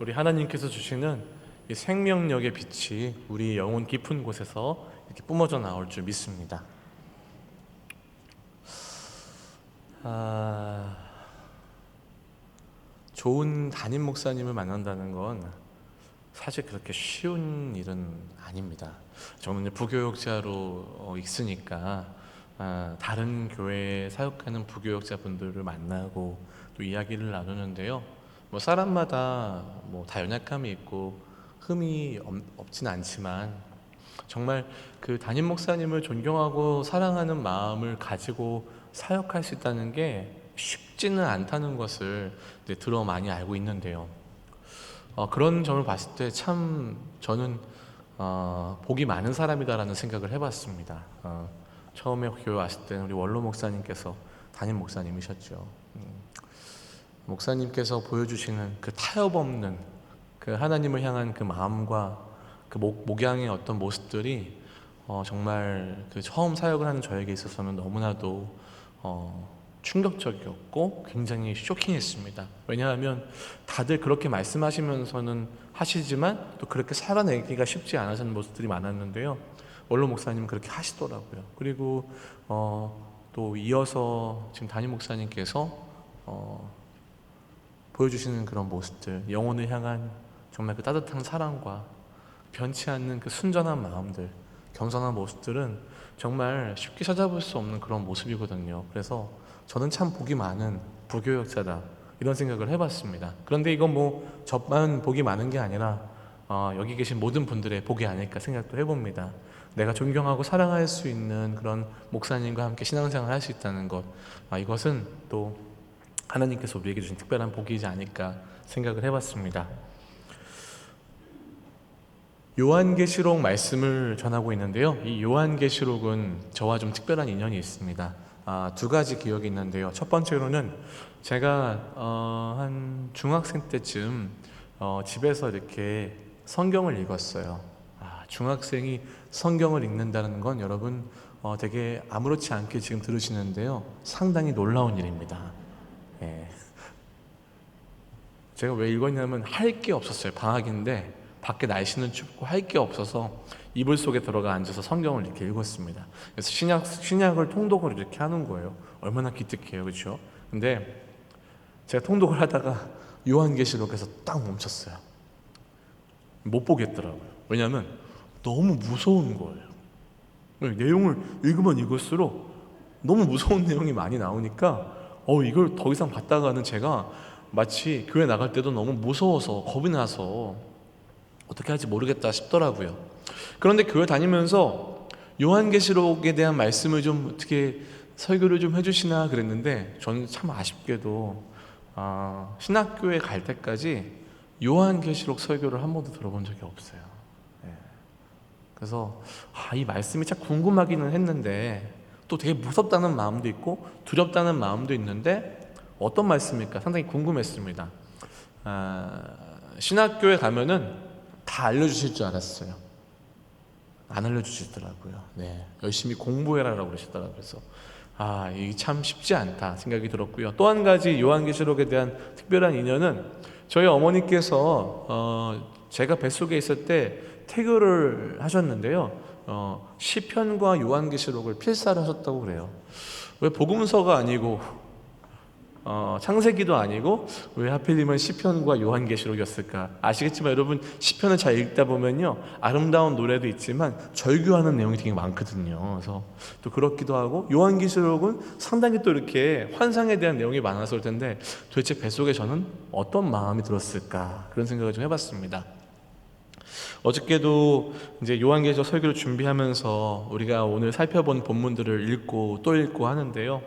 우리 하나님께서 주시는 이 생명력의 빛이 우리 영혼 깊은 곳에서 이렇게 뿜어져 나올 줄 믿습니다. 좋은 담임 목사님을 만난다는 건 사실 그렇게 쉬운 일은 아닙니다. 저는 부교육자로 있으니까 다른 교회에 사역하는 부교육자분들을 만나고 또 이야기를 나누는데요. 뭐 사람마다 뭐 다 연약함이 있고 흠이 없진 않지만 정말 그 담임 목사님을 존경하고 사랑하는 마음을 가지고 사역할 수 있다는 게 쉽지는 않다는 것을 들어 많이 알고 있는데요. 그런 점을 봤을 때 참 저는 복이 많은 사람이다라는 생각을 해봤습니다. 처음에 교회 왔을 때는 우리 원로 목사님께서 담임 목사님이셨죠. 목사님께서 보여주시는 그 타협 없는 그 하나님을 향한 그 마음과 그 목양의 어떤 모습들이 정말 그 처음 사역을 하는 저에게 있어서는 너무나도 충격적이었고 굉장히 쇼킹했습니다. 왜냐하면 다들 그렇게 말씀하시면서는 하시지만 또 그렇게 살아내기가 쉽지 않으신 모습들이 많았는데요. 원로 목사님은 그렇게 하시더라고요. 그리고 또 이어서 지금 담임 목사님께서 보여주시는 그런 모습들, 영혼을 향한 정말 그 따뜻한 사랑과 변치 않는 그 순전한 마음들, 겸손한 모습들은 정말 쉽게 찾아볼 수 없는 그런 모습이거든요. 그래서 저는 참 복이 많은 부교역자다 이런 생각을 해봤습니다. 그런데 이건 뭐 저만 복이 많은 게 아니라 여기 계신 모든 분들의 복이 아닐까 생각도 해봅니다. 내가 존경하고 사랑할 수 있는 그런 목사님과 함께 신앙생활을 할 수 있다는 것, 이것은 또 하나님께서 우리에게 주신 특별한 복이지 않을까 생각을 해봤습니다. 요한계시록 말씀을 전하고 있는데요. 이 요한계시록은 저와 좀 특별한 인연이 있습니다. 두 가지 기억이 있는데요. 첫 번째로는 제가 한 중학생 때쯤 집에서 이렇게 성경을 읽었어요. 중학생이 성경을 읽는다는 건 여러분 되게 아무렇지 않게 지금 들으시는데요. 상당히 놀라운 일입니다. 제가 왜 읽었냐면 할 게 없었어요. 방학인데 밖에 날씨는 춥고 할 게 없어서 이불 속에 들어가 앉아서 성경을 이렇게 읽었습니다. 그래서 신약을 통독을 이렇게 하는 거예요. 얼마나 기특해요, 그렇죠? 근데 제가 통독을 하다가 요한계시록에서 딱 멈췄어요. 못 보겠더라고요. 왜냐하면 너무 무서운 거예요. 내용을 읽으면 읽을수록 너무 무서운 내용이 많이 나오니까 이걸 더 이상 봤다가는 제가 마치 교회 나갈 때도 너무 무서워서 겁이 나서 어떻게 할지 모르겠다 싶더라고요. 그런데 교회 다니면서 요한계시록에 대한 말씀을 좀 어떻게 설교를 좀 해주시나 그랬는데 저는 참 아쉽게도 신학교에 갈 때까지 요한계시록 설교를 한 번도 들어본 적이 없어요. 그래서 이 말씀이 참 궁금하기는 했는데 또 되게 무섭다는 마음도 있고 두렵다는 마음도 있는데 어떤 말씀일까 상당히 궁금했습니다. 신학교에 가면은 다 알려주실 줄 알았어요. 안 알려주시더라고요. 열심히 공부해라라고 그러시더라고요. 그래서 이게 참 쉽지 않다 생각이 들었고요. 또 한 가지 요한계시록에 대한 특별한 인연은 저희 어머니께서 제가 뱃속에 있을 때 태교를 하셨는데요. 시편과 요한계시록을 필사를 하셨다고 그래요. 왜 복음서가 아니고 창세기도 아니고 왜 하필이면 시편과 요한계시록이었을까? 아시겠지만 여러분 시편을 잘 읽다 보면요 아름다운 노래도 있지만 절규하는 내용이 되게 많거든요. 그래서 또 그렇기도 하고 요한계시록은 상당히 또 이렇게 환상에 대한 내용이 많았을 텐데 도대체 뱃속에 저는 어떤 마음이 들었을까 그런 생각을 좀 해봤습니다. 어저께도 이제 요한계시록 설교를 준비하면서 우리가 오늘 살펴본 본문들을 읽고 또 읽고 하는데요.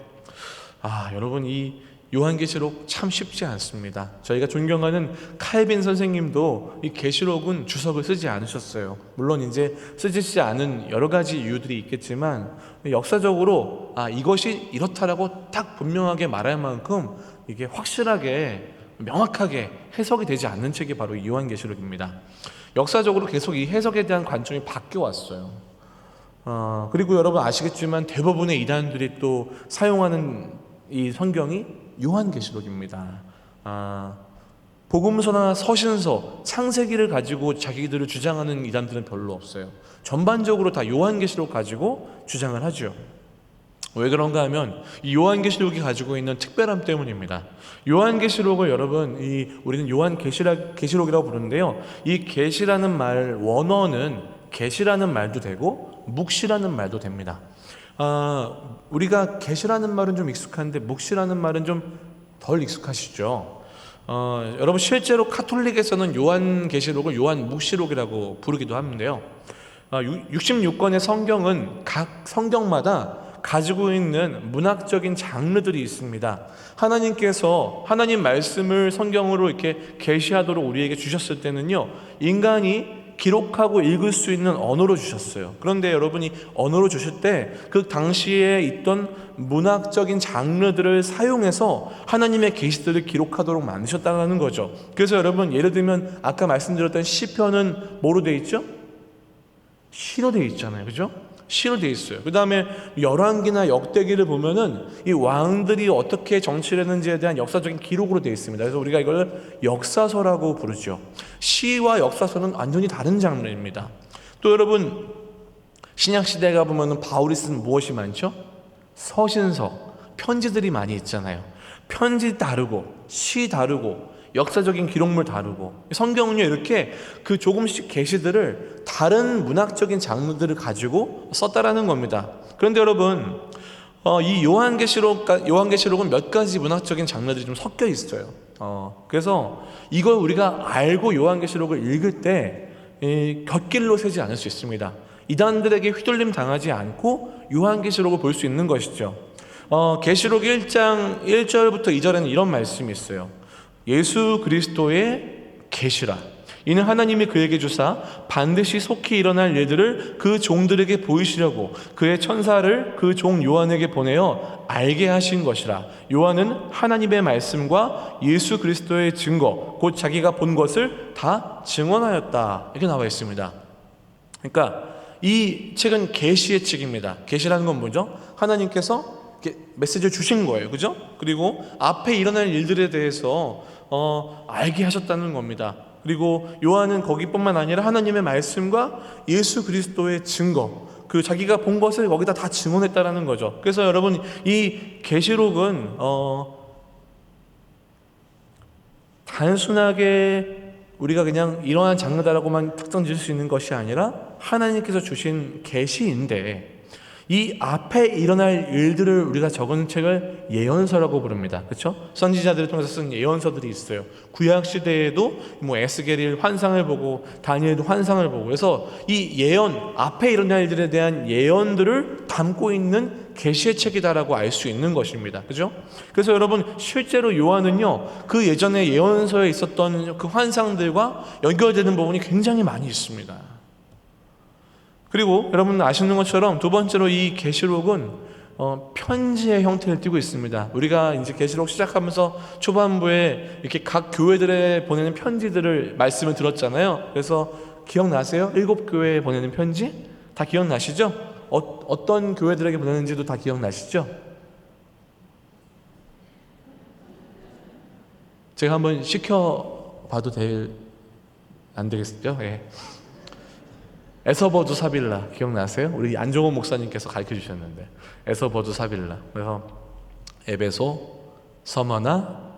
여러분 이 요한계시록 참 쉽지 않습니다. 저희가 존경하는 칼빈 선생님도 이 계시록은 주석을 쓰지 않으셨어요. 물론 이제 쓰지 않은 여러 가지 이유들이 있겠지만 역사적으로 이것이 이렇다라고 딱 분명하게 말할 만큼 이게 확실하게 명확하게 해석이 되지 않는 책이 바로 이 요한계시록입니다. 역사적으로 계속 이 해석에 대한 관점이 바뀌어 왔어요. 그리고 여러분 아시겠지만 대부분의 이단들이 또 사용하는 이 성경이 요한계시록입니다. 복음서나 서신서, 창세기를 가지고 자기들을 주장하는 이단들은 별로 없어요. 전반적으로 다 요한계시록 가지고 주장을 하죠. 왜 그런가 하면 이 요한계시록이 가지고 있는 특별함 때문입니다. 요한계시록을 여러분, 우리는 요한계시록이라고 부르는데요. 이 계시라는 말 원어는 계시라는 말도 되고 묵시라는 말도 됩니다. 우리가 계시라는 말은 좀 익숙한데 묵시라는 말은 좀 덜 익숙하시죠? 여러분, 실제로 카톨릭에서는 요한계시록을 요한묵시록이라고 부르기도 하는데요. 66권의 성경은 각 성경마다 가지고 있는 문학적인 장르들이 있습니다. 하나님께서 하나님 말씀을 성경으로 이렇게 계시하도록 우리에게 주셨을 때는요, 인간이 기록하고 읽을 수 있는 언어로 주셨어요. 그런데 여러분이 언어로 주실 때 그 당시에 있던 문학적인 장르들을 사용해서 하나님의 계시들을 기록하도록 만드셨다는 거죠. 그래서 여러분, 예를 들면 아까 말씀드렸던 시편은 뭐로 돼 있죠? 시로 돼 있잖아요. 그죠? 시로 돼 있어요. 그 다음에 열왕기나 역대기를 보면은 이 왕들이 어떻게 정치를 했는지에 대한 역사적인 기록으로 돼 있습니다. 그래서 우리가 이걸 역사서라고 부르죠. 시와 역사서는 완전히 다른 장르입니다. 또 여러분, 신약시대에 가보면은 바울이 쓴 무엇이 많죠? 서신서, 편지들이 많이 있잖아요. 편지 다르고 시 다르고 역사적인 기록물 다르고, 성경은요 이렇게 그 조금씩 계시들을 다른 문학적인 장르들을 가지고 썼다라는 겁니다. 그런데 여러분, 이 요한계시록은 몇 가지 문학적인 장르들이 좀 섞여 있어요. 그래서 이걸 우리가 알고 요한계시록을 읽을 때 곁길로 새지 않을 수 있습니다. 이단들에게 휘둘림 당하지 않고 요한계시록을 볼 수 있는 것이죠. 계시록 1장 1절부터 2절에는 이런 말씀이 있어요. 예수 그리스도의 계시라. 이는 하나님이 그에게 주사 반드시 속히 일어날 일들을 그 종들에게 보이시려고 그의 천사를 그 종 요한에게 보내어 알게 하신 것이라. 요한은 하나님의 말씀과 예수 그리스도의 증거, 곧 자기가 본 것을 다 증언하였다. 이렇게 나와 있습니다. 그러니까 이 책은 계시의 책입니다. 계시라는 건 뭐죠? 하나님께서 메시지를 주신 거예요. 그죠? 그리고 앞에 일어날 일들에 대해서 알게 하셨다는 겁니다. 그리고 요한은 거기뿐만 아니라 하나님의 말씀과 예수 그리스도의 증거, 그 자기가 본 것을 거기다 다 증언했다라는 거죠. 그래서 여러분, 이 계시록은 단순하게 우리가 그냥 이러한 장르다라고만 특정 지을 수 있는 것이 아니라 하나님께서 주신 계시인데, 이 앞에 일어날 일들을 우리가 적은 책을 예언서라고 부릅니다. 그렇죠? 선지자들을 통해서 쓴 예언서들이 있어요. 구약 시대에도 뭐 에스겔이 환상을 보고 다니엘도 환상을 보고, 그래서 이 예언, 앞에 일어날 일들에 대한 예언들을 담고 있는 계시의 책이다라고 알 수 있는 것입니다. 그죠? 그래서 여러분, 실제로 요한은요, 그 예전에 예언서에 있었던 그 환상들과 연결되는 부분이 굉장히 많이 있습니다. 그리고 여러분 아시는 것처럼 두 번째로 이 계시록은 편지의 형태를 띠고 있습니다. 우리가 이제 계시록 시작하면서 초반부에 이렇게 각 교회들에 보내는 편지들을 말씀을 들었잖아요. 그래서 기억나세요? 7교회에 보내는 편지? 다 기억나시죠? 어떤 교회들에게 보내는지도 다 기억나시죠? 제가 한번 시켜봐도 안 되겠죠? 예. 에서버두 사빌라 기억나세요? 우리 안종원 목사님께서 가르쳐 주셨는데, 에서버두 사빌라. 그래서 에베소, 서머나,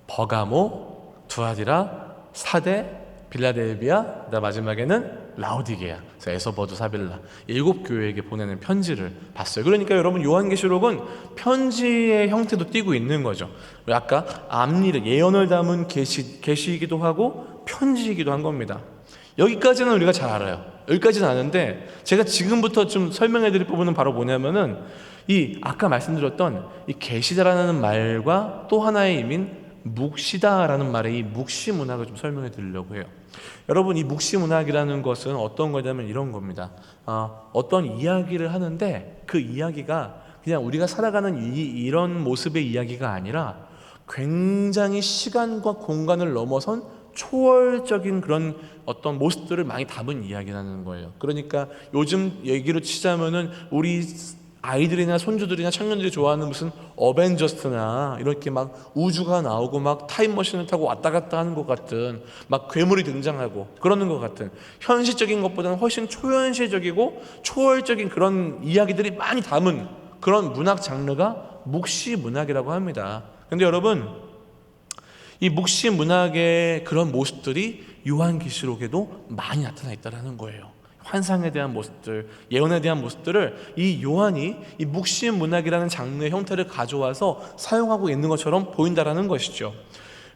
버가모, 두아디라, 사대, 빌라델비아, 마지막에는 라오디게아. 그래서 에서버두 사빌라 7교회에게 보내는 편지를 봤어요. 그러니까 여러분, 요한계시록은 편지의 형태도 띠고 있는 거죠. 아까 앞일을, 예언을 담은 계시이기도 하고 편지이기도 한 겁니다. 여기까지는 우리가 잘 알아요. 여기까지는 아는데, 제가 지금부터 좀 설명해 드릴 부분은 바로 뭐냐면은, 이 아까 말씀드렸던 이 계시다라는 말과 또 하나의 의미인 묵시다라는 말의 이 묵시 문학을 좀 설명해 드리려고 해요. 여러분, 이 묵시 문학이라는 것은 어떤 거냐면 이런 겁니다. 어떤 이야기를 하는데 그 이야기가 그냥 우리가 살아가는 이런 모습의 이야기가 아니라 굉장히 시간과 공간을 넘어선 초월적인 그런 어떤 모습들을 많이 담은 이야기라는 거예요. 그러니까 요즘 얘기로 치자면은 우리 아이들이나 손주들이나 청년들이 좋아하는 무슨 어벤져스나 이렇게 막 우주가 나오고 막 타임머신을 타고 왔다 갔다 하는 것 같은, 막 괴물이 등장하고 그러는 것 같은 현실적인 것보다는 훨씬 초현실적이고 초월적인 그런 이야기들이 많이 담은 그런 문학 장르가 묵시 문학이라고 합니다. 근데 여러분, 이 묵시 문학의 그런 모습들이 요한계시록에도 많이 나타나 있다는 거예요. 환상에 대한 모습들, 예언에 대한 모습들을 이 요한이 이 묵시 문학이라는 장르의 형태를 가져와서 사용하고 있는 것처럼 보인다는 것이죠.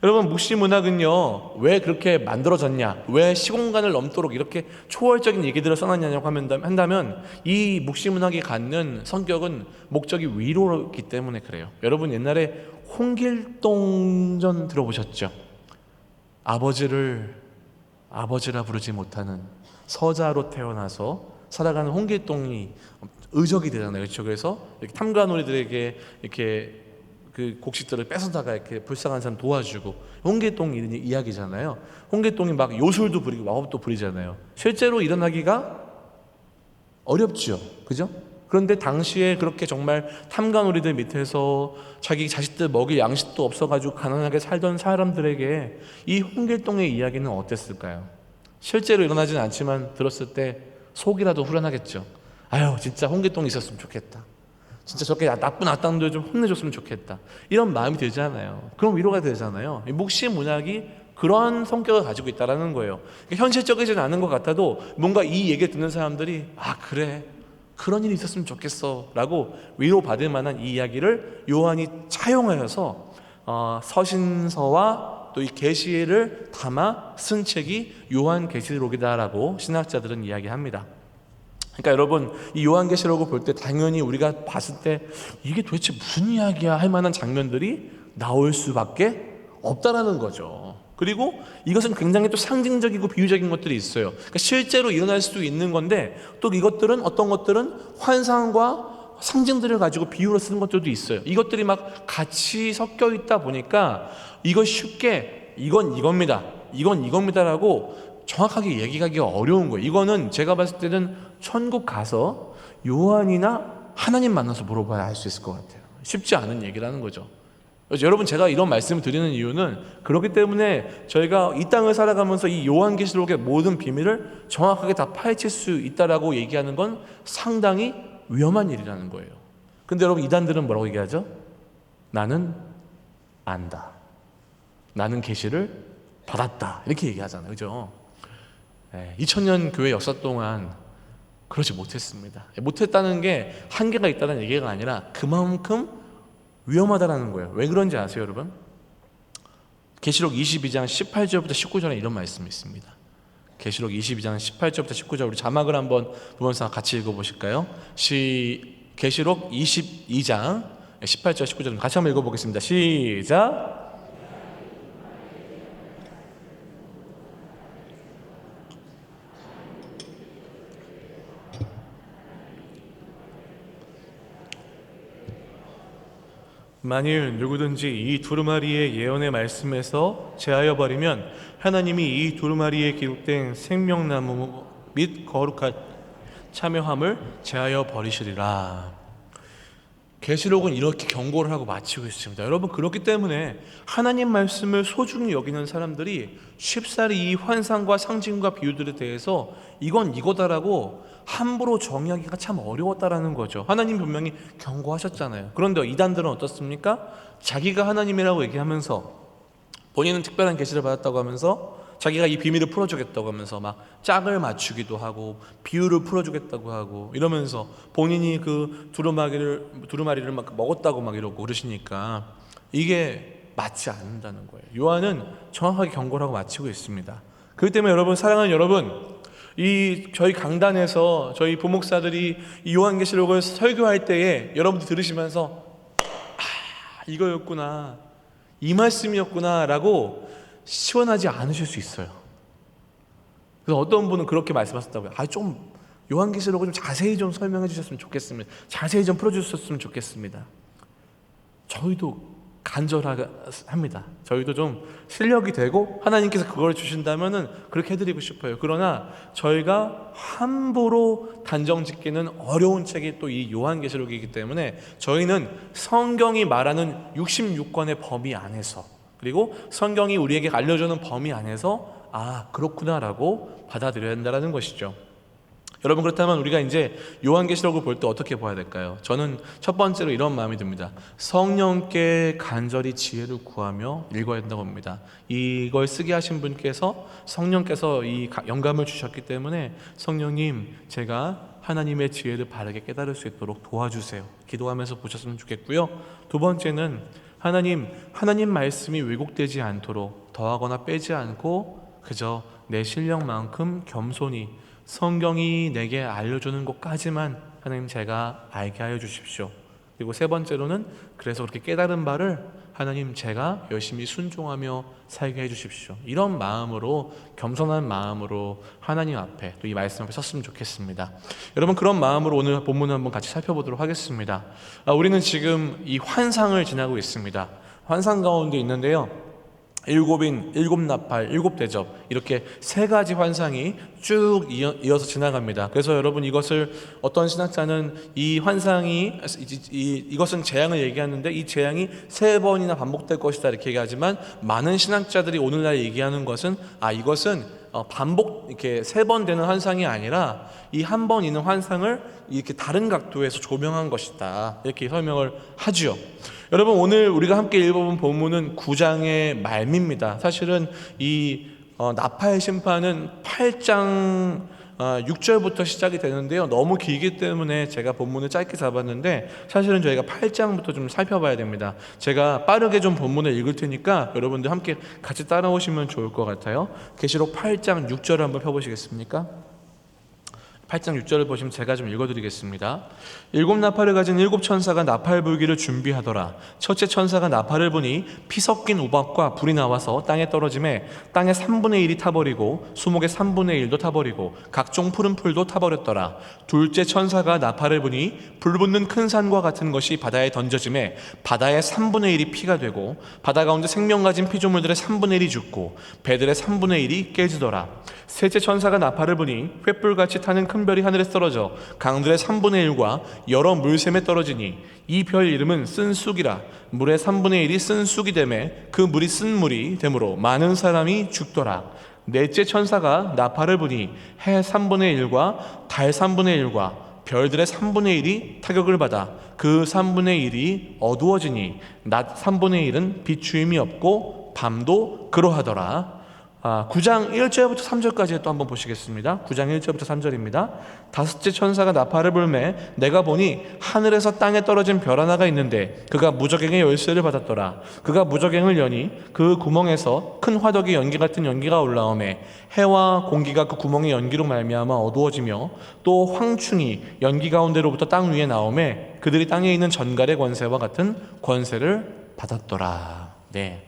여러분, 묵시 문학은요, 왜 그렇게 만들어졌냐, 왜 시공간을 넘도록 이렇게 초월적인 얘기들을 써놨냐고 한다면 이 묵시 문학이 갖는 성격은 목적이 위로이기 때문에 그래요. 여러분, 옛날에 홍길동전 들어보셨죠? 아버지를 아버지라 부르지 못하는 서자로 태어나서 살아가는 홍길동이 의적이 되잖아요. 그렇죠? 그래서 이렇게 탐관오리들에게 이렇게 그 곡식들을 뺏어다가 이렇게 불쌍한 사람 도와주고, 홍길동 이야기잖아요. 홍길동이 막 요술도 부리고 마법도 부리잖아요. 실제로 일어나기가 어렵죠. 그죠? 그런데 당시에 그렇게 정말 탐관오리들 밑에서 자기 자식들 먹일 양식도 없어가지고 가난하게 살던 사람들에게 이 홍길동의 이야기는 어땠을까요? 실제로 일어나지는 않지만 들었을 때 속이라도 후련하겠죠. 아유, 진짜 홍길동이 있었으면 좋겠다. 진짜 저렇게 나쁜 악당들 좀 혼내줬으면 좋겠다. 이런 마음이 들잖아요. 그럼 위로가 되잖아요. 묵시 문학이 그런 성격을 가지고 있다는 거예요. 현실적이지는 않은 것 같아도 뭔가 이 얘기를 듣는 사람들이 아, 그래, 그런 일이 있었으면 좋겠어 라고 위로받을 만한 이 이야기를 요한이 차용하여서 서신서와 또 이 계시를 담아 쓴 책이 요한계시록이다라고 신학자들은 이야기합니다. 그러니까 여러분, 이 요한계시록을 볼 때 당연히 우리가 봤을 때 이게 도대체 무슨 이야기야 할 만한 장면들이 나올 수밖에 없다라는 거죠. 그리고 이것은 굉장히 또 상징적이고 비유적인 것들이 있어요. 그러니까 실제로 일어날 수도 있는 건데, 또 이것들은 어떤 것들은 환상과 상징들을 가지고 비유로 쓰는 것들도 있어요. 이것들이 막 같이 섞여 있다 보니까 이거 쉽게 이건 이겁니다, 이건 이겁니다라고 정확하게 얘기하기가 어려운 거예요. 이거는 제가 봤을 때는 천국 가서 요한이나 하나님 만나서 물어봐야 알 수 있을 것 같아요. 쉽지 않은 얘기라는 거죠. 그래서 여러분, 제가 이런 말씀을 드리는 이유는 그렇기 때문에 저희가 이 땅을 살아가면서 이 요한계시록의 모든 비밀을 정확하게 다 파헤칠 수 있다라고 얘기하는 건 상당히 위험한 일이라는 거예요. 근데 여러분, 이단들은 뭐라고 얘기하죠? 나는 안다, 나는 계시를 받았다, 이렇게 얘기하잖아요. 그죠? 2000년 교회 역사 동안 그러지 못했습니다. 못했다는 게 한계가 있다는 얘기가 아니라 그만큼 위험하다라는 거예요. 왜 그런지 아세요, 여러분? 계시록 22장 18절부터 19절에 이런 말씀이 있습니다. 계시록 22장 18절부터 19절, 우리 자막을 한번 보면서 같이 읽어보실까요? 계시록 22장 18절 19절 같이 한번 읽어보겠습니다. 시작. 만일 누구든지 이 두루마리의 예언의 말씀에서 제하여 버리면 하나님이 이 두루마리에 기록된 생명나무 및 거룩한 참여함을 제하여 버리시리라. 계시록은 이렇게 경고를 하고 마치고 있습니다. 여러분, 그렇기 때문에 하나님 말씀을 소중히 여기는 사람들이 쉽사리 이 환상과 상징과 비유들에 대해서 이건 이거다라고 함부로 정의하기가 참 어려웠다라는 거죠. 하나님 분명히 경고하셨잖아요. 그런데 이단들은 어떻습니까? 자기가 하나님이라고 얘기하면서 본인은 특별한 계시를 받았다고 하면서 자기가 이 비밀을 풀어주겠다고 하면서 막 짝을 맞추기도 하고 비유를 풀어주겠다고 하고 이러면서 본인이 그 두루마리를 막 먹었다고 막 이러고 그러시니까 이게 맞지 않는다는 거예요. 요한은 정확하게 경고를 하고 마치고 있습니다. 그렇기 때문에 여러분, 사랑하는 여러분, 저희 강단에서 저희 부목사들이 이 요한계시록을 설교할 때에 여러분들 들으시면서 이거였구나, 이 말씀이었구나 라고 시원하지 않으실 수 있어요. 그래서 어떤 분은 그렇게 말씀하셨다고요. 좀 요한계시록을 좀 자세히 좀 설명해 주셨으면 좋겠습니다. 자세히 좀 풀어주셨으면 좋겠습니다. 저희도 간절합니다. 저희도 좀 실력이 되고 하나님께서 그걸 주신다면은 그렇게 해드리고 싶어요. 그러나 저희가 함부로 단정짓기는 어려운 책이 또 이 요한계시록이기 때문에 저희는 성경이 말하는 66권의 범위 안에서, 그리고 성경이 우리에게 알려주는 범위 안에서 그렇구나라고 받아들여야 한다는 것이죠. 여러분, 그렇다면 우리가 이제 요한계시록을 볼 때 어떻게 봐야 될까요? 저는 첫 번째로 이런 마음이 듭니다. 성령께 간절히 지혜를 구하며 읽어야 된다고 봅니다. 이걸 쓰게 하신 분께서, 성령께서 이 영감을 주셨기 때문에 성령님, 제가 하나님의 지혜를 바르게 깨달을 수 있도록 도와주세요, 기도하면서 보셨으면 좋겠고요. 두 번째는 하나님 말씀이 왜곡되지 않도록 더하거나 빼지 않고 그저 내 실력만큼 겸손히 성경이 내게 알려주는 것까지만 하나님 제가 알게 하여 주십시오. 그리고 세 번째로는 그래서 그렇게 깨달은 바를 하나님 제가 열심히 순종하며 살게 해 주십시오. 이런 마음으로, 겸손한 마음으로 하나님 앞에, 또 이 말씀 앞에 섰으면 좋겠습니다. 여러분, 그런 마음으로 오늘 본문을 한번 같이 살펴보도록 하겠습니다. 우리는 지금 이 환상을 지나고 있습니다. 환상 가운데 있는데요, 일곱인, 일곱 나팔, 일곱 대접, 이렇게 세 가지 환상이 쭉 이어서 지나갑니다. 그래서 여러분, 이것을 어떤 신학자는 이 환상이 이것은 재앙을 얘기하는데 이 재앙이 세 번이나 반복될 것이다 이렇게 얘기하지만, 많은 신학자들이 오늘날 얘기하는 것은 이것은 반복, 이렇게 세 번 되는 환상이 아니라 이 한 번 있는 환상을 이렇게 다른 각도에서 조명한 것이다, 이렇게 설명을 하죠. 여러분, 오늘 우리가 함께 읽어본 본문은 9장의 말미입니다. 사실은 이 나팔 심판은 8장 6절부터 시작이 되는데요, 너무 길기 때문에 제가 본문을 짧게 잡았는데 사실은 저희가 8장부터 좀 살펴봐야 됩니다. 제가 빠르게 좀 본문을 읽을 테니까 여러분들 함께 같이 따라오시면 좋을 것 같아요. 계시록 8장 6절을 한번 펴보시겠습니까? 8장 6절을 보시면 제가 좀 읽어드리겠습니다. 일곱 나팔을 가진 일곱 천사가 나팔 불기를 준비하더라. 첫째 천사가 나팔을 부니 피 섞인 우박과 불이 나와서 땅에 떨어짐에 땅의 3분의 1이 타버리고 수목의 3분의 1도 타버리고 각종 푸른 풀도 타버렸더라. 둘째 천사가 나팔을 부니 불 붙는 큰 산과 같은 것이 바다에 던져짐에 바다의 3분의 1이 피가 되고 바다 가운데 생명 가진 피조물들의 3분의 1이 죽고 배들의 3분의 1이 깨지더라. 셋째 천사가 나팔을 부니 횃불같이 타는 큰 별이 하늘에 떨어져 강들의 3분의 1과 여러 물샘에 떨어지니 이 별 이름은 쓴 쑥이라. 물의 3분의 1이 쓴 쑥이 되매 그 물이 쓴 물이 되므로 많은 사람이 죽더라. 넷째 천사가 나팔을 부니 해 3분의 1과 달 3분의 1과 별들의 3분의 1이 타격을 받아 그 3분의 1이 어두워지니 낮 3분의 1은 비추임이 없고 밤도 그러하더라. 9장 1절부터 3절까지 또 한번 보시겠습니다. 9장 1절부터 3절입니다. 다섯째 천사가 나팔을 불매 내가 보니 하늘에서 땅에 떨어진 별 하나가 있는데 그가 무저갱의 열쇠를 받았더라. 그가 무저갱을 여니 그 구멍에서 큰 화덕의 연기 같은 연기가 올라오매 해와 공기가 그 구멍의 연기로 말미암아 어두워지며 또 황충이 연기 가운데로부터 땅 위에 나오매 그들이 땅에 있는 전갈의 권세와 같은 권세를 받았더라. 네.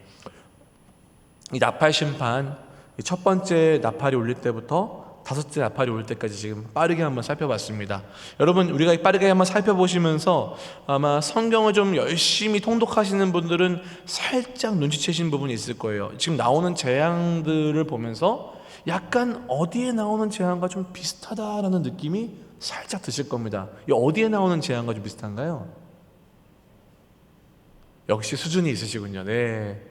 이 나팔 심판, 첫 번째 나팔이 울릴 때부터 다섯째 나팔이 올 때까지 지금 빠르게 한번 살펴봤습니다. 여러분, 우리가 빠르게 한번 살펴보시면서 아마 성경을 좀 열심히 통독하시는 분들은 살짝 눈치채신 부분이 있을 거예요. 지금 나오는 재앙들을 보면서 약간 어디에 나오는 재앙과 좀 비슷하다라는 느낌이 살짝 드실 겁니다. 이 어디에 나오는 재앙과 좀 비슷한가요? 역시 수준이 있으시군요. 네.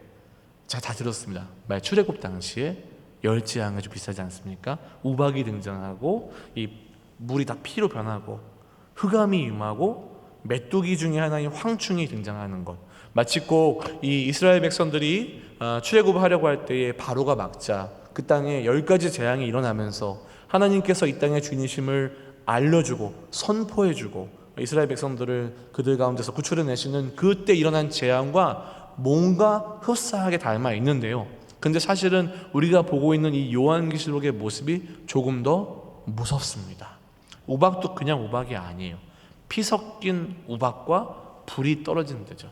자, 다 들었습니다. 출애굽 당시에 열재앙이 좀 비슷하지 않습니까? 우박이 등장하고 이 물이 다 피로 변하고 흑암이 임하고 메뚜기 중에 하나인 황충이 등장하는 것. 마치 꼭 이 이스라엘 백성들이 출애굽을 하려고 할 때에 바로가 막자 그 땅에 10가지 재앙이 일어나면서 하나님께서 이 땅의 주인이심을 알려주고 선포해주고 이스라엘 백성들을 그들 가운데서 구출해내시는 그때 일어난 재앙과 뭔가 흡사하게 닮아 있는데요, 근데 사실은 우리가 보고 있는 이 요한계시록의 모습이 조금 더 무섭습니다. 우박도 그냥 우박이 아니에요. 피 섞인 우박과 불이 떨어지는 데죠.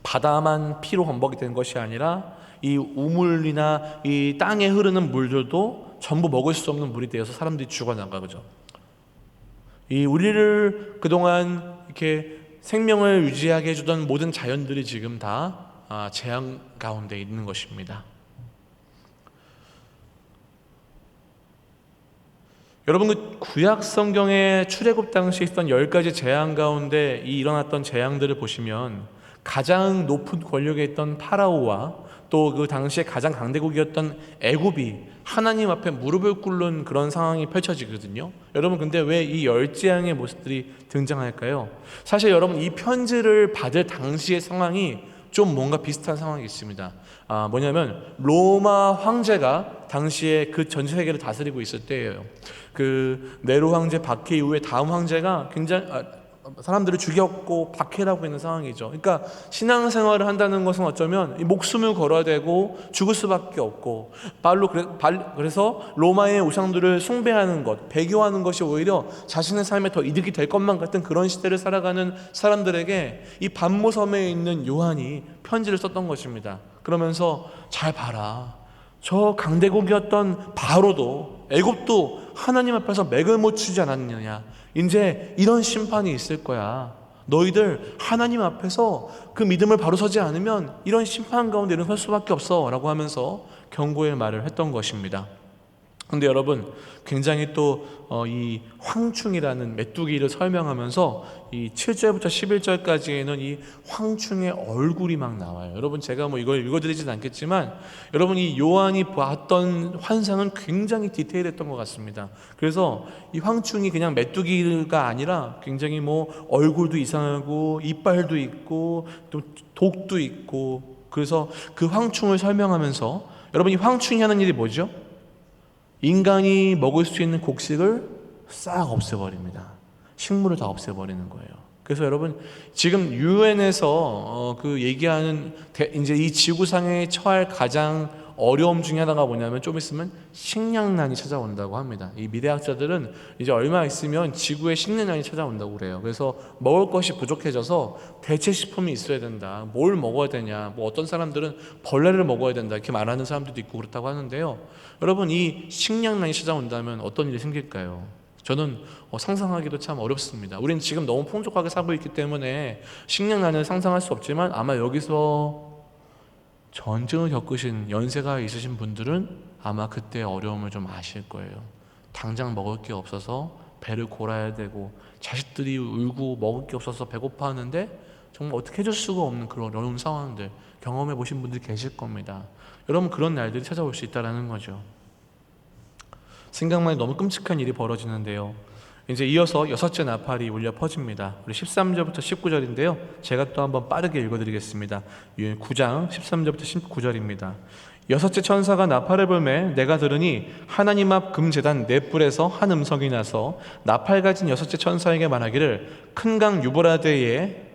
바다만 피로 범벅이 된 것이 아니라 이 우물이나 이 땅에 흐르는 물들도 전부 먹을 수 없는 물이 되어서 사람들이 죽어나가죠. 이 우리를 그동안 이렇게 생명을 유지하게 해주던 모든 자연들이 지금 다 재앙 가운데 있는 것입니다. 여러분, 그 구약 성경의 출애굽 당시에 있던 10가지 재앙 가운데 이 일어났던 재앙들을 보시면 가장 높은 권력에 있던 파라오와 또 그 당시에 가장 강대국이었던 애굽이 하나님 앞에 무릎을 꿇는 그런 상황이 펼쳐지거든요. 여러분, 근데 왜 이 10재앙의 모습들이 등장할까요? 사실 여러분, 이 편지를 받을 당시의 상황이 좀 뭔가 비슷한 상황이 있습니다. 뭐냐면 로마 황제가 당시에 그 전 세계를 다스리고 있을 때예요. 그 네로 황제 박해 이후에 다음 황제가 굉장히 사람들을 죽였고 박해라고 있는 상황이죠. 그러니까 신앙생활을 한다는 것은 어쩌면 목숨을 걸어야 되고 죽을 수밖에 없고 그래서 로마의 우상들을 숭배하는 것, 배교하는 것이 오히려 자신의 삶에 더 이득이 될 것만 같은 그런 시대를 살아가는 사람들에게 이 반모섬에 있는 요한이 편지를 썼던 것입니다. 그러면서 잘 봐라, 저 강대국이었던 바로도 애굽도 하나님 앞에서 맥을 못 추지 않았느냐. 이제 이런 심판이 있을 거야. 너희들 하나님 앞에서 그 믿음을 바로 서지 않으면 이런 심판 가운데 설 수밖에 없어 라고 하면서 경고의 말을 했던 것입니다. 근데 여러분, 굉장히 또 이 황충이라는 메뚜기를 설명하면서 이 7절부터 11절까지에는 이 황충의 얼굴이 막 나와요. 여러분, 제가 뭐 이걸 읽어드리진 않겠지만 여러분, 이 요한이 봤던 환상은 굉장히 디테일했던 것 같습니다. 그래서 이 황충이 그냥 메뚜기가 아니라 굉장히 뭐 얼굴도 이상하고 이빨도 있고 또 독도 있고, 그래서 그 황충을 설명하면서 여러분, 이 황충이 하는 일이 뭐죠? 인간이 먹을 수 있는 곡식을 싹 없애버립니다. 식물을 다 없애버리는 거예요. 그래서 여러분, 지금 유엔에서 그 얘기하는 이제 이 지구상에 처할 가장 어려움 중에 하나가 뭐냐면 좀 있으면 식량난이 찾아온다고 합니다. 이 미래학자들은 이제 얼마 있으면 지구에 식량난이 찾아온다고 그래요. 그래서 먹을 것이 부족해져서 대체 식품이 있어야 된다. 뭘 먹어야 되냐? 뭐 어떤 사람들은 벌레를 먹어야 된다 이렇게 말하는 사람들도 있고 그렇다고 하는데요. 여러분, 이 식량난이 찾아온다면 어떤 일이 생길까요? 저는 상상하기도 참 어렵습니다. 우리는 지금 너무 풍족하게 살고 있기 때문에 식량난을 상상할 수 없지만 아마 여기서 전쟁을 겪으신 연세가 있으신 분들은 아마 그때 어려움을 좀 아실 거예요. 당장 먹을 게 없어서 배를 골아야 되고 자식들이 울고 먹을 게 없어서 배고파하는데 정말 어떻게 해줄 수가 없는 그런 어려운 상황들 경험해 보신 분들이 계실 겁니다. 여러분, 그런 날들이 찾아올 수 있다는 거죠. 생각만 해도 너무 끔찍한 일이 벌어지는데요. 이제 이어서 6째 나팔이 울려 퍼집니다. 우리 13절부터 19절인데요. 제가 또 한번 빠르게 읽어드리겠습니다. 9장 13절부터 19절입니다. 6째 천사가 나팔을 불매 내가 들으니 하나님 앞 금제단 넷불에서 한 음성이 나서 나팔 가진 6째 천사에게 말하기를 큰 강 유브라데에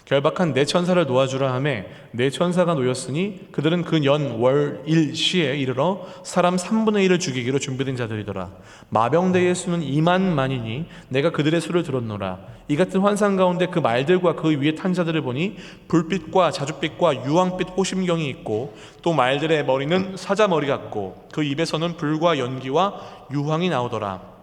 결박한 네 천사를 놓아주라 하매 네 천사가 놓였으니 그들은 그 년 월 일시에 이르러 사람 3분의 1을 죽이기로 준비된 자들이더라. 마병대의 수는 2만만이니 내가 그들의 수를 들었노라. 이 같은 환상 가운데 그 말들과 그 위에 탄 자들을 보니 불빛과 자줏빛과 유황빛 호심경이 있고 또 말들의 머리는 사자머리 같고 그 입에서는 불과 연기와 유황이 나오더라.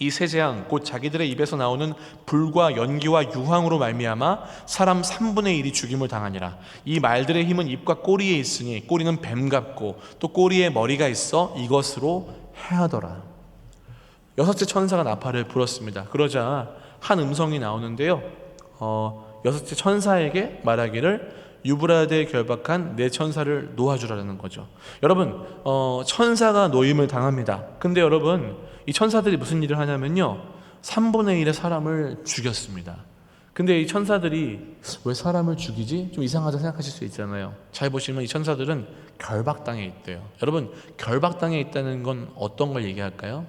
이 세 재앙 곧 자기들의 입에서 나오는 불과 연기와 유황으로 말미암아 사람 3분의 1이 죽임을 당하니라. 이 말들의 힘은 입과 꼬리에 있으니 꼬리는 뱀 같고 또 꼬리에 머리가 있어 이것으로 해하더라. 6째 천사가 나팔을 불었습니다. 그러자 한 음성이 나오는데요. 6째 천사에게 말하기를 유브라데에 결박한 네 천사를 놓아주라는 거죠. 여러분, 천사가 노임을 당합니다. 근데 여러분, 이 천사들이 무슨 일을 하냐면요, 3분의 1의 사람을 죽였습니다. 근데 이 천사들이 왜 사람을 죽이지? 좀 이상하다 생각하실 수 있잖아요. 잘 보시면 이 천사들은 결박당해 있대요. 여러분, 결박당해 있다는 건 어떤 걸 얘기할까요?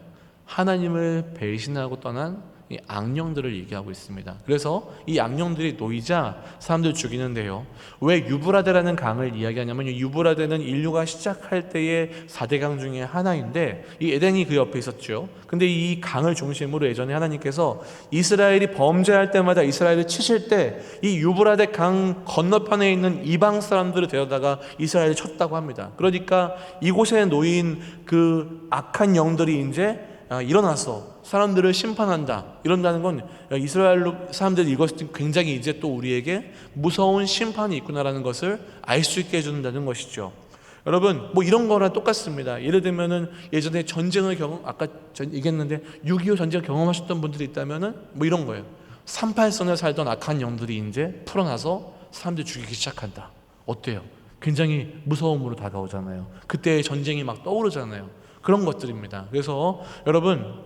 하나님을 배신하고 떠난 이 악령들을 얘기하고 있습니다. 그래서 이 악령들이 놓이자 사람들 죽이는데요. 왜 유브라데라는 강을 이야기하냐면 유브라데는 인류가 시작할 때의 4대 강 중에 하나인데 이 에덴이 그 옆에 있었죠. 근데 이 강을 중심으로 예전에 하나님께서 이스라엘이 범죄할 때마다 이스라엘을 치실 때 이 유브라데 강 건너편에 있는 이방 사람들을 데려다가 이스라엘을 쳤다고 합니다. 그러니까 이곳에 놓인 그 악한 영들이 이제 일어나서 사람들을 심판한다 이런다는 건 이스라엘 사람들이 읽었을 때 굉장히 이제 또 우리에게 무서운 심판이 있구나라는 것을 알 수 있게 해준다는 것이죠. 여러분 뭐 이런 거랑 똑같습니다. 예를 들면은 예전에 전쟁을 아까 얘기했는데 6.25 전쟁을 경험하셨던 분들이 있다면은 뭐 이런 거예요. 38선에 살던 악한 영들이 이제 풀어나서 사람들 죽이기 시작한다. 어때요? 굉장히 무서움으로 다가오잖아요. 그때 전쟁이 막 떠오르잖아요. 그런 것들입니다. 그래서 여러분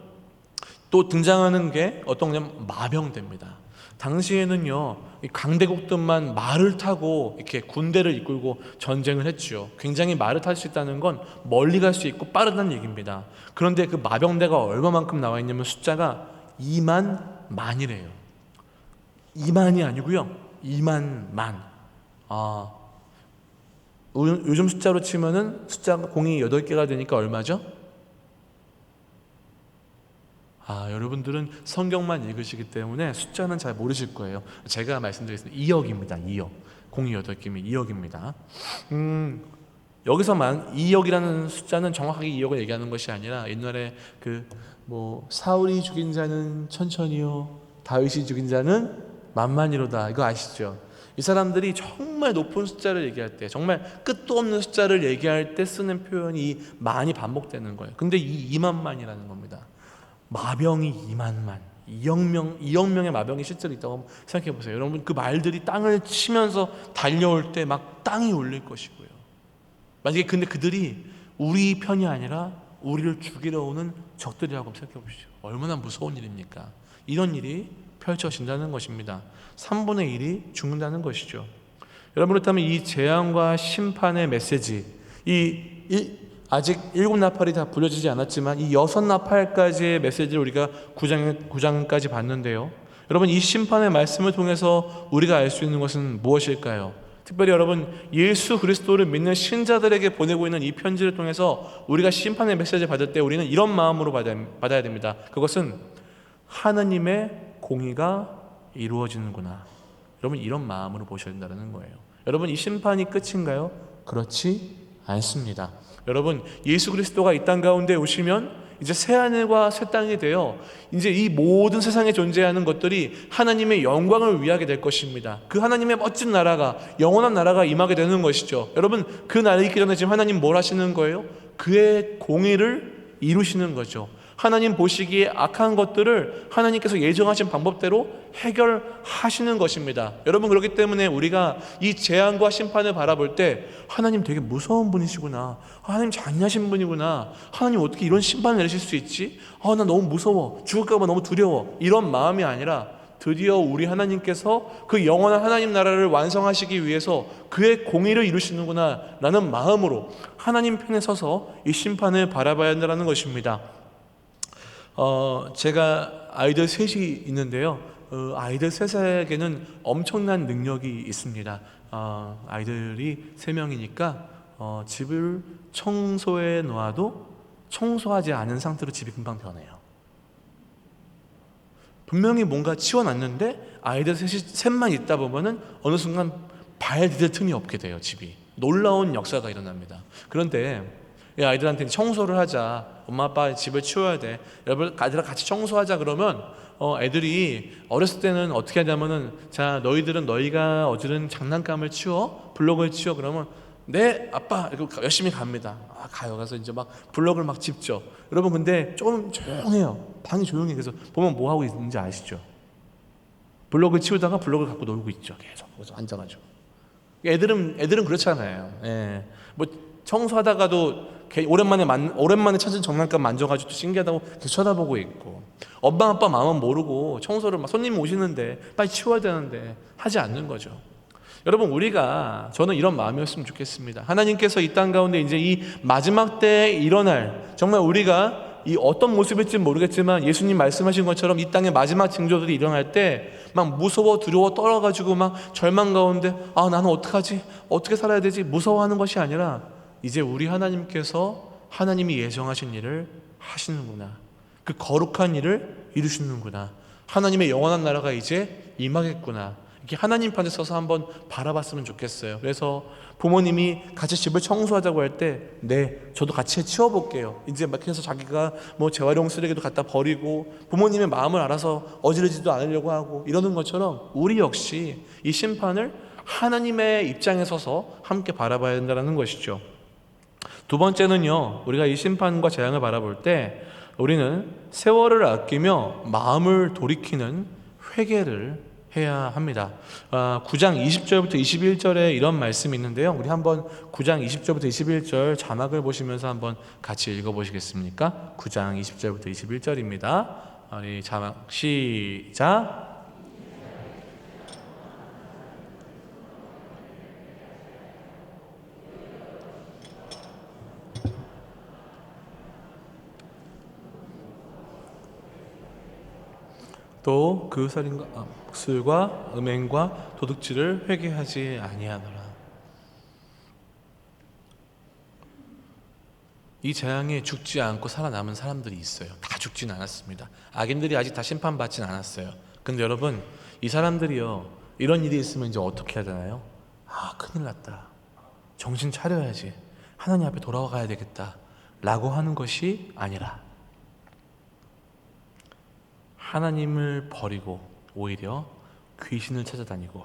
또 등장하는 게 어떤 거냐면 마병대입니다. 당시에는요 강대국들만 말을 타고 이렇게 군대를 이끌고 전쟁을 했죠. 굉장히 말을 탈 수 있다는 건 멀리 갈 수 있고 빠르다는 얘기입니다. 그런데 그 마병대가 얼마만큼 나와 있냐면 숫자가 2만 만이래요. 2만이 아니고요 2만 만. 요즘 숫자로 치면은 숫자가 공이 8개가 되니까 얼마죠? 여러분들은 성경만 읽으시기 때문에 숫자는 잘 모르실 거예요. 제가 말씀드리겠습니다. 2억입니다. 2억. 공이 8개면 2억입니다. 여기서만 2억이라는 숫자는 정확하게 2억을 얘기하는 것이 아니라 옛날에 사울이 죽인 자는 천천히요 다윗이 죽인 자는 만만이로다. 이거 아시죠? 이 사람들이 정말 높은 숫자를 얘기할 때, 정말 끝도 없는 숫자를 얘기할 때 쓰는 표현이 많이 반복되는 거예요. 근데 이 2만 만이라는 겁니다. 마병이 2만 만, 2억 명의 마병이 실제로 있다고 생각해 보세요. 여러분 그 말들이 땅을 치면서 달려올 때 막 땅이 울릴 것이고요. 만약에 근데 그들이 우리 편이 아니라 우리를 죽이러 오는 적들이라고 생각해 보십시오. 얼마나 무서운 일입니까? 이런 일이 펼쳐진다는 것입니다. 3분의 1이 죽는다는 것이죠. 여러분 그렇다면 이 재앙과 심판의 메시지, 아직 7나팔이 다 불려지지 않았지만 이 6나팔까지의 메시지를 우리가 9장까지 봤는데요. 여러분 이 심판의 말씀을 통해서 우리가 알 수 있는 것은 무엇일까요? 특별히 여러분 예수 그리스도를 믿는 신자들에게 보내고 있는 이 편지를 통해서 우리가 심판의 메시지를 받을 때 우리는 이런 마음으로 받아야 됩니다. 그것은 하나님의 공의가 이루어지는구나. 여러분 이런 마음으로 보셔야 된다는 거예요. 여러분 이 심판이 끝인가요? 그렇지 않습니다. 여러분 예수 그리스도가 이 땅 가운데 오시면 이제 새하늘과 새 땅이 되어 이제 이 모든 세상에 존재하는 것들이 하나님의 영광을 위하게 될 것입니다. 그 하나님의 멋진 나라가, 영원한 나라가 임하게 되는 것이죠. 여러분 그 나라 있기 전에 지금 하나님 뭘 하시는 거예요? 그의 공의를 이루시는 거죠. 하나님 보시기에 악한 것들을 하나님께서 예정하신 방법대로 해결하시는 것입니다. 여러분 그렇기 때문에 우리가 이 재앙과 심판을 바라볼 때 하나님 되게 무서운 분이시구나, 하나님 잔인하신 분이구나, 하나님 어떻게 이런 심판을 내리실 수 있지? 나 너무 무서워, 죽을까 봐 너무 두려워, 이런 마음이 아니라 드디어 우리 하나님께서 그 영원한 하나님 나라를 완성하시기 위해서 그의 공의를 이루시는구나 라는 마음으로 하나님 편에 서서 이 심판을 바라봐야 한다는 것입니다. 제가 아이들 셋이 있는데요. 아이들 셋에게는 엄청난 능력이 있습니다. 아이들이 3명이니까 집을 청소해 놓아도 청소하지 않은 상태로 집이 금방 변해요. 분명히 뭔가 치워놨는데 아이들 셋만 있다 보면은 어느 순간 발 디딜 틈이 없게 돼요. 집이. 놀라운 역사가 일어납니다. 그런데 아이들한테 청소를 하자, 엄마 아빠 집을 치워야 돼, 여러분 아이들과 같이 청소하자 그러면 애들이 어렸을 때는 어떻게 하냐면은 자 너희들은 너희가 어지른 장난감을 치워, 블록을 치워. 그러면 네 아빠 이렇게 열심히 갑니다. 가서 이제 막 블록을 막 짚죠. 여러분 근데 좀 조용해요. 방이 조용해. 그래서 보면 뭐 하고 있는지 아시죠? 블록을 치우다가 블록을 갖고 놀고 있죠. 계속 거기서 앉아가지고. 애들은 그렇잖아요. 뭐 청소하다가도 오랜만에 찾은 장난감 만져가지고 신기하다고 계속 쳐다보고 있고, 엄마 아빠 마음은 모르고 청소를 막 손님 오시는데 빨리 치워야 되는데 하지 않는 거죠. 여러분 저는 이런 마음이었으면 좋겠습니다. 하나님께서 이 땅 가운데 이제 이 마지막 때에 일어날, 정말 우리가 이 어떤 모습일지 모르겠지만 예수님 말씀하신 것처럼 이 땅의 마지막 징조들이 일어날 때 막 무서워 두려워 떨어가지고 막 절망 가운데 나는 어떡하지? 어떻게 살아야 되지? 무서워하는 것이 아니라 이제 우리 하나님께서 하나님이 예정하신 일을 하시는구나, 그 거룩한 일을 이루시는구나, 하나님의 영원한 나라가 이제 임하겠구나, 이렇게 하나님 편에 서서 한번 바라봤으면 좋겠어요. 그래서 부모님이 같이 집을 청소하자고 할 때 네, 저도 같이 치워볼게요. 이제 막 해서 자기가 뭐 재활용 쓰레기도 갖다 버리고 부모님의 마음을 알아서 어지르지도 않으려고 하고 이러는 것처럼 우리 역시 이 심판을 하나님의 입장에 서서 함께 바라봐야 된다는 것이죠. 두 번째는요, 우리가 이 심판과 재앙을 바라볼 때 우리는 세월을 아끼며 마음을 돌이키는 회개를 해야 합니다. 9장 20절부터 21절에 이런 말씀이 있는데요, 우리 한번 9장 20절부터 21절 자막을 보시면서 한번 같이 읽어보시겠습니까? 9장 20절부터 21절입니다. 우리 자막 시작. 또 그 살인과 술과 음행과 도둑질을 회개하지 아니하노라. 이 재앙에 죽지 않고 살아남은 사람들이 있어요. 다 죽진 않았습니다. 악인들이 아직 다 심판받진 않았어요. 근데 여러분, 이 사람들이요, 이런 일이 있으면 이제 어떻게 해야 되나요? 큰일 났다, 정신 차려야지, 하나님 앞에 돌아가야 되겠다 라고 하는 것이 아니라 하나님을 버리고 오히려 귀신을 찾아다니고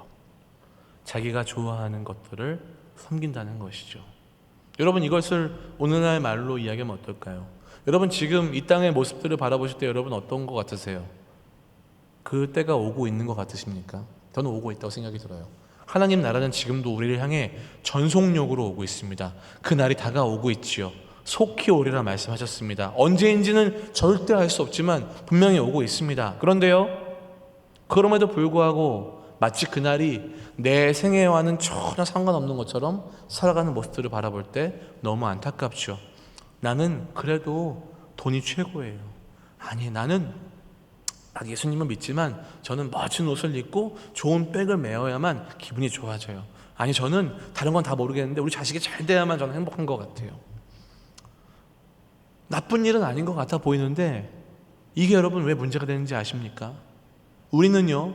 자기가 좋아하는 것들을 섬긴다는 것이죠. 여러분, 이것을 오늘날 말로 이야기하면 어떨까요? 여러분, 지금 이 땅의 모습들을 바라보실 때 여러분 어떤 것 같으세요? 그 때가 오고 있는 것 같으십니까? 저는 오고 있다고 생각이 들어요. 하나님 나라는 지금도 우리를 향해 전속력으로 오고 있습니다. 그 날이 다가오고 있지요. 속히 오리라 말씀하셨습니다. 언제인지는 절대 알 수 없지만 분명히 오고 있습니다. 그런데요, 그럼에도 불구하고 마치 그날이 내 생애와는 전혀 상관없는 것처럼 살아가는 모습들을 바라볼 때 너무 안타깝죠. 나는 그래도 돈이 최고예요. 아니, 나는 예수님을 믿지만 저는 멋진 옷을 입고 좋은 백을 메어야만 기분이 좋아져요. 아니, 저는 다른 건 다 모르겠는데 우리 자식이 잘 돼야만 저는 행복한 것 같아요. 나쁜 일은 아닌 것 같아 보이는데 이게 여러분 왜 문제가 되는지 아십니까? 우리는요,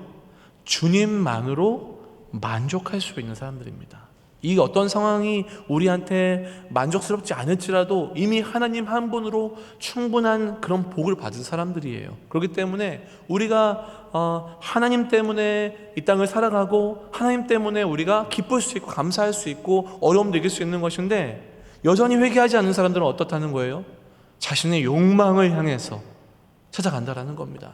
주님만으로 만족할 수 있는 사람들입니다. 이 어떤 상황이 우리한테 만족스럽지 않을지라도 이미 하나님 한 분으로 충분한 그런 복을 받은 사람들이에요. 그렇기 때문에 우리가 하나님 때문에 이 땅을 살아가고 하나님 때문에 우리가 기쁠 수 있고 감사할 수 있고 어려움도 이길 수 있는 것인데, 여전히 회개하지 않는 사람들은 어떻다는 거예요? 자신의 욕망을 향해서 찾아간다라는 겁니다.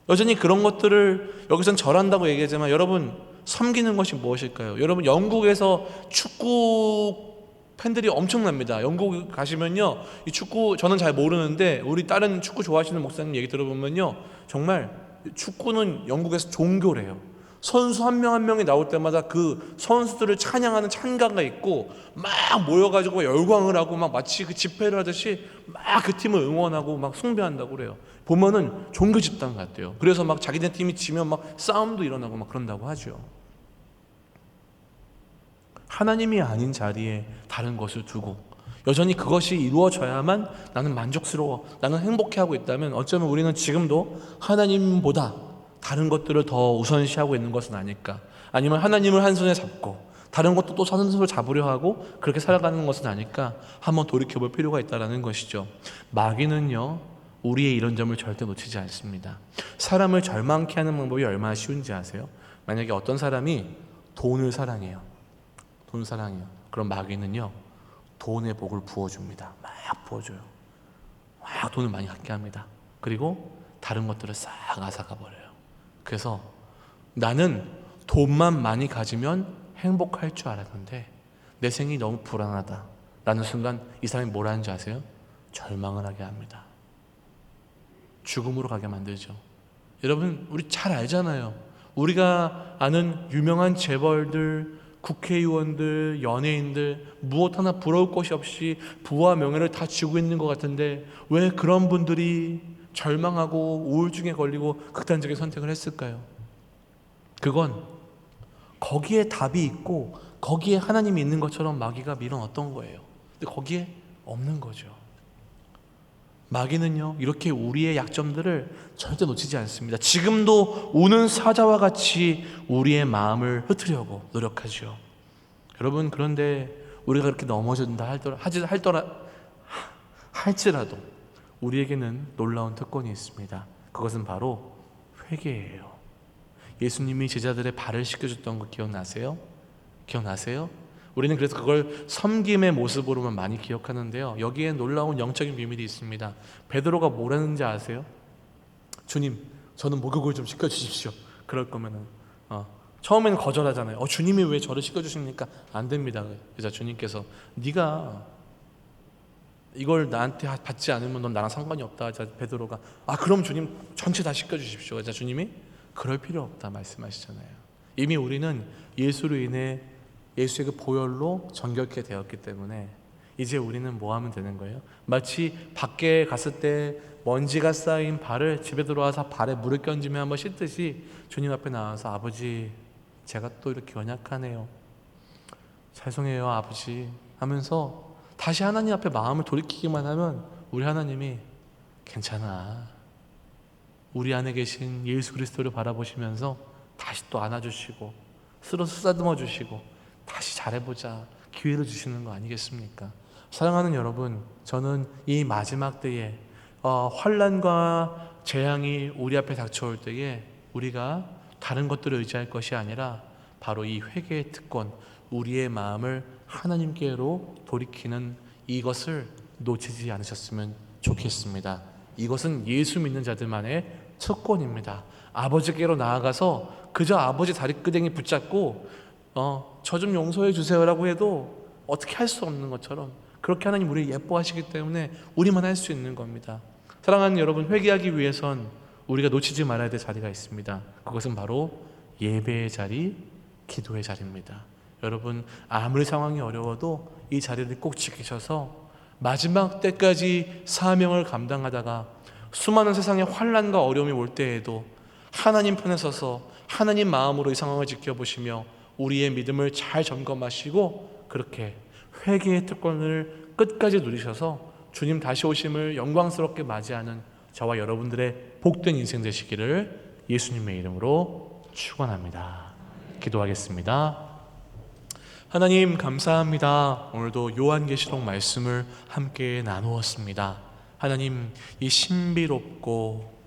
여전히 그런 것들을 여기선 절한다고 얘기하지만 여러분, 섬기는 것이 무엇일까요? 여러분, 영국에서 축구 팬들이 엄청납니다. 영국 가시면요, 이 축구 저는 잘 모르는데 우리 다른 축구 좋아하시는 목사님 얘기 들어보면요, 정말 축구는 영국에서 종교래요. 선수 한 명 한 명이 나올 때마다 그 선수들을 찬양하는 찬가가 있고 막 모여가지고 열광을 하고 막 마치 그 집회를 하듯이 막 그 팀을 응원하고 막 숭배한다고 그래요. 보면은 종교 집단 같대요. 그래서 막 자기네 팀이 지면 막 싸움도 일어나고 막 그런다고 하죠. 하나님이 아닌 자리에 다른 것을 두고 여전히 그것이 이루어져야만 나는 만족스러워, 나는 행복해하고 있다면 어쩌면 우리는 지금도 하나님보다 다른 것들을 더 우선시하고 있는 것은 아닐까, 아니면 하나님을 한 손에 잡고 다른 것도 또 한 손을 잡으려 하고 그렇게 살아가는 것은 아닐까, 한번 돌이켜볼 필요가 있다는 것이죠. 마귀는요, 우리의 이런 점을 절대 놓치지 않습니다. 사람을 절망케 하는 방법이 얼마나 쉬운지 아세요? 만약에 어떤 사람이 돈을 사랑해요. 돈을 사랑해요. 그럼 마귀는요, 돈의 복을 부어줍니다. 막 부어줘요. 막 돈을 많이 갖게 합니다. 그리고 다른 것들을 싹 앗아가 버려요. 그래서 나는 돈만 많이 가지면 행복할 줄 알았는데 내 생이 너무 불안하다 라는 순간 이 사람이 뭘 하는지 아세요? 절망을 하게 합니다. 죽음으로 가게 만들죠. 여러분, 우리 잘 알잖아요. 우리가 아는 유명한 재벌들, 국회의원들, 연예인들, 무엇 하나 부러울 것이 없이 부와 명예를 다 쥐고 있는 것 같은데 왜 그런 분들이 절망하고 우울증에 걸리고 극단적인 선택을 했을까요? 그건 거기에 답이 있고 거기에 하나님이 있는 것처럼 마귀가 밀어넣었던 거예요. 근데 거기에 없는 거죠. 마귀는요, 이렇게 우리의 약점들을 절대 놓치지 않습니다. 지금도 우는 사자와 같이 우리의 마음을 흩으려고 노력하죠. 여러분, 그런데 우리가 그렇게 넘어진다 할지라도 우리에게는 놀라운 특권이 있습니다. 그것은 바로 회개예요. 예수님이 제자들의 발을 씻겨줬던 거 기억나세요? 우리는 그래서 그걸 섬김의 모습으로만 많이 기억하는데요, 여기에 놀라운 영적인 비밀이 있습니다. 베드로가 뭐라는지 아세요? 주님, 저는 목욕을 좀 시켜주십시오. 그럴 거면은 처음에는 거절하잖아요. 주님이 왜 저를 시켜주십니까? 안 됩니다. 그래서 주님께서 네가 이걸 나한테 받지 않으면 넌 나랑 상관이 없다 하자. 베드로가 그럼 주님 전체 다 시켜주십시오. 그래서 주님이 그럴 필요 없다 말씀하시잖아요. 이미 우리는 예수로 인해 예수의 그 보혈로 정결케 되었기 때문에 이제 우리는 뭐 하면 되는 거예요? 마치 밖에 갔을 때 먼지가 쌓인 발을 집에 들어와서 발에 물을 끼얹으며 한번 씻듯이 주님 앞에 나와서 아버지, 제가 또 이렇게 연약하네요. 죄송해요 아버지 하면서 다시 하나님 앞에 마음을 돌이키기만 하면 우리 하나님이 괜찮아, 우리 안에 계신 예수 그리스도를 바라보시면서 다시 또 안아주시고 쓰다듬어 주시고 다시 잘해보자 기회를 주시는 거 아니겠습니까? 사랑하는 여러분, 저는 이 마지막 때에 환난과 재앙이 우리 앞에 닥쳐올 때에 우리가 다른 것들을 의지할 것이 아니라 바로 이 회개의 특권, 우리의 마음을 하나님께로 돌이키는 이것을 놓치지 않으셨으면 좋겠습니다. 이것은 예수 믿는 자들만의 특권입니다. 아버지께로 나아가서 그저 아버지 다리끄댕이 붙잡고 저 좀 용서해 주세요라고 해도 어떻게 할 수 없는 것처럼 그렇게 하나님 우리를 예뻐하시기 때문에 우리만 할 수 있는 겁니다. 사랑하는 여러분, 회개하기 위해선 우리가 놓치지 말아야 될 자리가 있습니다. 그것은 바로 예배의 자리, 기도의 자리입니다. 여러분, 아무리 상황이 어려워도 이 자리를 꼭 지키셔서 마지막 때까지 사명을 감당하다가 수많은 세상의 환난과 어려움이 올 때에도 하나님 편에 서서 하나님 마음으로 이 상황을 지켜보시며 우리의 믿음을 잘 점검하시고 그렇게 회개의 특권을 끝까지 누리셔서 주님 다시 오심을 영광스럽게 맞이하는 저와 여러분들의 복된 인생 되시기를 예수님의 이름으로 축원합니다. 기도하겠습니다. 하나님 감사합니다. 오늘도 요한계시록 말씀을 함께 나누었습니다. 하나님, 이 신비롭고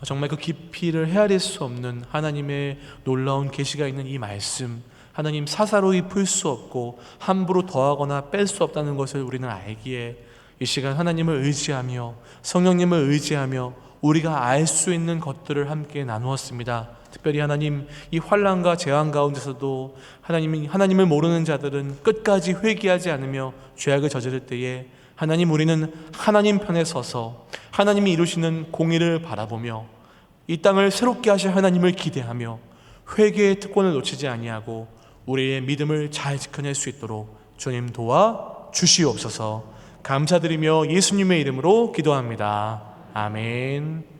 정말 그 깊이를 헤아릴 수 없는 하나님의 놀라운 계시가 있는 이 말씀, 하나님 사사로이 풀 수 없고 함부로 더하거나 뺄 수 없다는 것을 우리는 알기에 이 시간 하나님을 의지하며 성령님을 의지하며 우리가 알 수 있는 것들을 함께 나누었습니다. 특별히 하나님, 이 환난과 재앙 가운데서도 하나님을 모르는 자들은 끝까지 회개하지 않으며 죄악을 저지를 때에 하나님, 우리는 하나님 편에 서서 하나님이 이루시는 공의를 바라보며 이 땅을 새롭게 하실 하나님을 기대하며 회개의 특권을 놓치지 아니하고 우리의 믿음을 잘 지켜낼 수 있도록 주님 도와 주시옵소서. 감사드리며 예수님의 이름으로 기도합니다. 아멘.